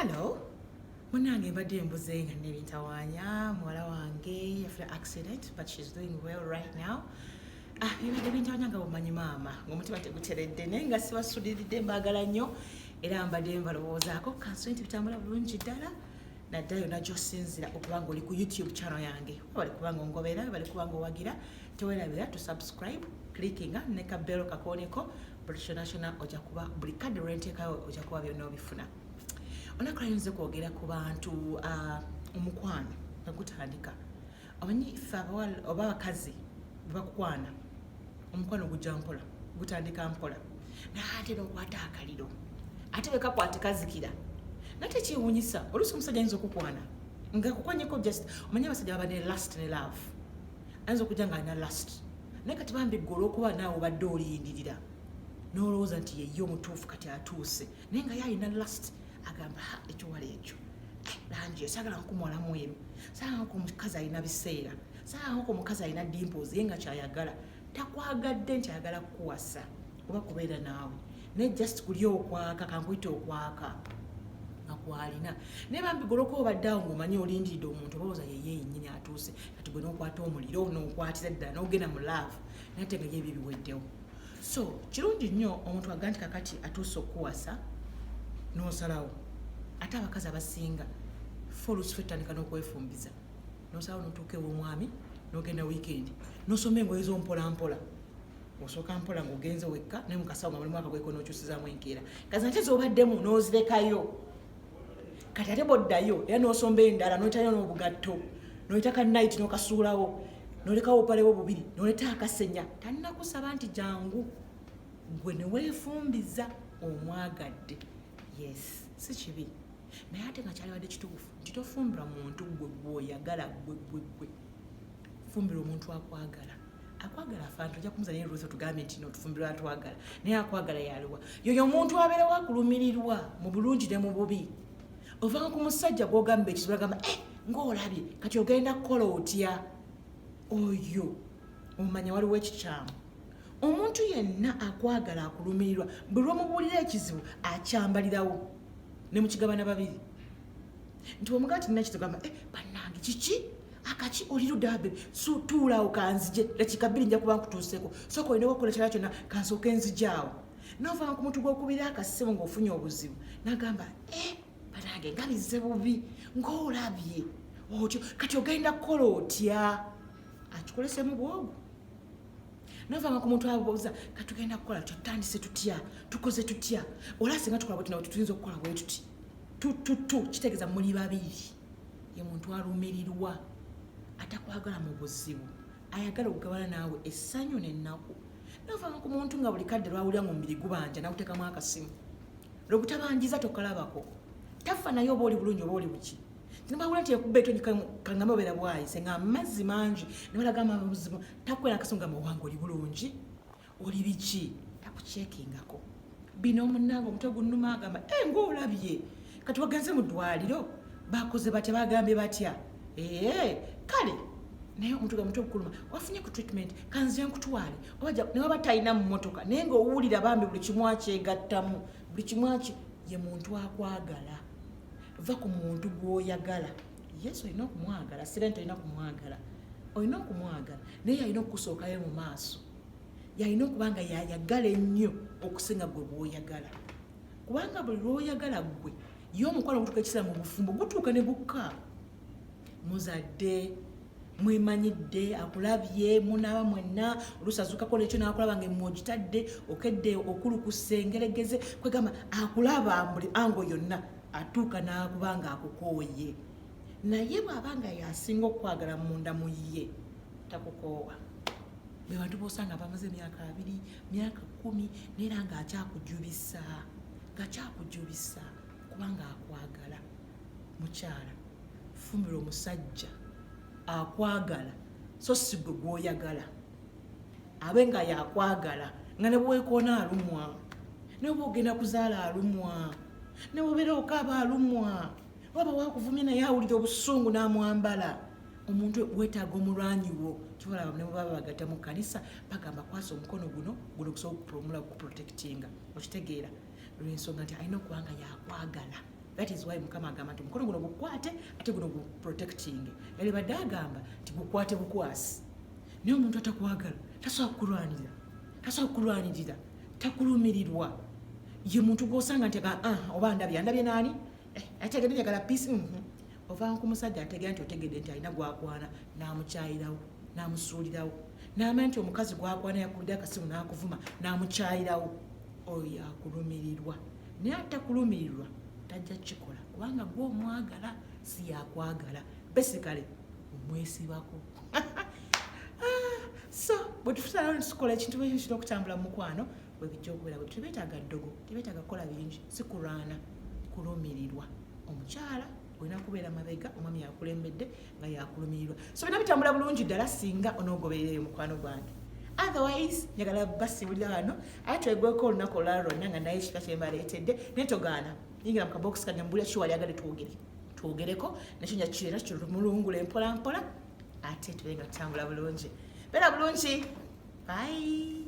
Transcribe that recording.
Hello. Munange mbadde mbuze nga nebintawanya muwala wange yafuna accident but she's doing well right now. Ibadde bintawanya nga bumanyi maama ng'omutima teguteredde naye nga sibasuliridde mbagala nnyo era mbadde mbalowoozaako kanswenti bitambula bulungi ddala naddala yonna gy'osinzira okuba nga oli ku YouTube channel yange bali kuba nga ongobera bali kuba nga owagira tewerabira to subscribe clickinga ne kabelo kakooneko British National ojja kuba buli kadde lwenteekayo ojja kuba byonna obifuna. Onakula yinza kwogera ku bantu omukwano nga gutandika omanyi ffe abawala oba abakazi bakukwana omukwano gujja mpola gutandika mpola naate n'okwata akaliro ate bwekakwate kazikira nate kyewuunyisa oluusi omusajja ayinza okukwana nga kukwanyeko just omanyi abasajja baba ne last ne love ayinza okujja nga alina last naye kati bambi ggwe olw'okuba naawe obadde oliyindirira n'olowooza nti yeye omutuufu kati atuuse naye nga ye alina last agamba ekiwala ekyo langi sagala nkumuwala mweru sagala nko omukazi alina biseera sagala nko omukazi alina dimples ye nga kyayagala takwagadde nti ayagala kukuwasa oba kubeera naawe naye just kuli okwaka kankuyita okwaka akwalina naye bambi goloka obadde awo ng'omanyi olindiridde omuntu olowooza yeye yennyini atuuse kati gwe n'okwata omuliro n'okwatira ddala n'ogenda mu laavu naye ate nga ye ebyo biweddewo so kirungi nnyo omuntu aga nti kakati atuuse okukuwasa n'osalawo ate abakazi abasinga ffe oluusi ffe tutandika n'okwefumbiza n'osalawo n'otuuka ew'omwami n'ogenda wiikendi n'osoma engoye z'ompolampola osooka mpola ng'ogenze wekka naye mukasawo nga mulimu akagoyeko n'okyusizaamu enkeera kazi nate z'obaddemu n'ozirekayo kati ate boddayo era n'osomba endala n'oyitayo n'obugatto n'oyita ka night n'okasuulawo n'olekawo obupalewo bubiri n'oleta akasenya talinakusaba nti jangu gwe ne weefumbiza omwagadde. Yes, si kibi naye ate nga kyalibadde kituufu nti tofumbira muntu gwe gwoyagala gwe fumbira omuntu akwagala afantu ojja kumuza naye lwose tugambe nti notufumbira atwagala naye akwagala yaliwa yoyo omuntu abeerawo akulumirirwa mu bulungi ne mu bubi ovanga ku musajja gw'ogamba ekizibu agamba ng'olabye kati ogenda kukola otya oyo omanya waliwo ekikyamu omuntu yenna akwagala akulumirirwa buli lwomubuulira ekizibu akyambalirawo ne mukigabana babiri nti omugati nina kitugamba bannange kiki akaki olirudda bebe tuulawo kanzije dakika bbiri nja kuba nkutuuseko soka olina okukola kyala kyonna kansooka enzijaawo noovanga ku muntu gw'okubira akasimu ng'ofunye obuzibu n'agamba bannange nga bizze bubi ng'olabye otyo kati ogenda kukola otya akikolesemu bwogu novanga ku muntu abuuza katugenda kukola tutandise tutya tukoze tutya ola singa tukola bwe tuyinza okukola bwe tuti kitegeeza muli babiri ye muntu alumirirwa atakwagala mu buzibu ayagala okugabana naawe essanyu n'ennaku novanga ku muntu nga buli kadde lwawulira mu mubiri gubanja nakuteekamu akasimu lwegutabanjiza tokalabako tafa naye oba oli bulungi oba oli buki nibawula nti yakubba etonyi kangamba obeera bwayise nga amazzi mangi nibalagamba buzibu takwera akasimu gamba wange oli bulungi oli biki takuceekingako bino omunange omutwe gunnuma agamba ng'olabye kati wagenze mu ddwaliro bakoze batya bagambye batya kale naye omutwe gukuluma wafunye ku treatment kanzira nkutwale ne waba talina mu mmotoka naye ng'owulira bambi buli kimu akyegattamu buli kimu ye muntu akwagala va ku muntu gw'oyagala yesu olina okumwagala sirente olina kumwagala olina okumwagala naye yalina okusookayo mu maaso yalina okuba nga yayagala ennyo okusinga gwe bw'oyagala kubanga buli lw'oyagala gwe ye omukwano gutuuka ekisera mu bufumbo gutuuka ne bukka muzadde mwemanyidde akulabye munaaba mwenna oluusi azuukako nekyo n'akulaba nga emwogitadde okedde okulukusa engeregeze kwegamba akulaba buli ango yonna atuuka n'akuba nga akukooye naye bw'aba nga yasinga okwagala munda mu ye takukoowa be bantu b'osanga bamaze emyaka 2 myaka 10 neera ng'akyakujubisa kubanga akwagala. Mukyala fumbira omusajja akwagala so si gwe gw'oyagala abe nga yakwagala nga ne bwekoona alumwa ne bwe ogenda kuzaala alumwa ne bwebeera okaaba alumwa waba wakuvumye naye awulira obusungu n'amwambala omuntu weetaaga omulwanyi wo kibalaba ne bwebaba bagatta mu kkanisa bagamba kwasa omukono guno gusobola okupromula okuprotectinga okitegeera lw'ensonga nti alina okuba nga yakwagala That is why mukama agamba nti omukono guno gukwate ate guno gu protecting. Yali badde agamba nti gukwate bukwasi. Naye omuntu atakwagala tasobola kukulwanirira, takulumirirwa. Ye muntu gw'osanga nti oba ndabye naani? Ategedde njagala peace. Ova ku musajja ategera nti otegedde nti alina gwakwana n'amukyayirawo, n'amusuulirawo. N'amanya nti omukazi gwakwana yakulidde akasimu n'akuvuma n'amukyayirawo. Oyo yakulumirirwa. Naye atakulumirirwa tajja kukikola kubanga gw'omwagala si yakwagala. Basically omwesibako. So bwe tufunayo netukola ekintu ekyo kirina okutambula mu mukwano bwe bijja okubeera bwe tebeetaaga ddogo, tebeetaaga kukola bingi, si kulwana, kulumirirwa. Omukyala olina kubeera mabega, omwami yakulembedde nga yakulumirirwa. So bina bitambula bulungi ddala singa onoogoberera mukwano gwange. Otherwise njagala basiibulira wano ate twegweko olunaku olulala lwonna nga naye ekika kye mbaleetedde naye togaana yingira mu kabokisi kanja mbulira kiwali agale twogereko nakyo nja kireera kitulumulungula empolampola ate tubenga tutambula bulungi. Beera bulungi. Bye.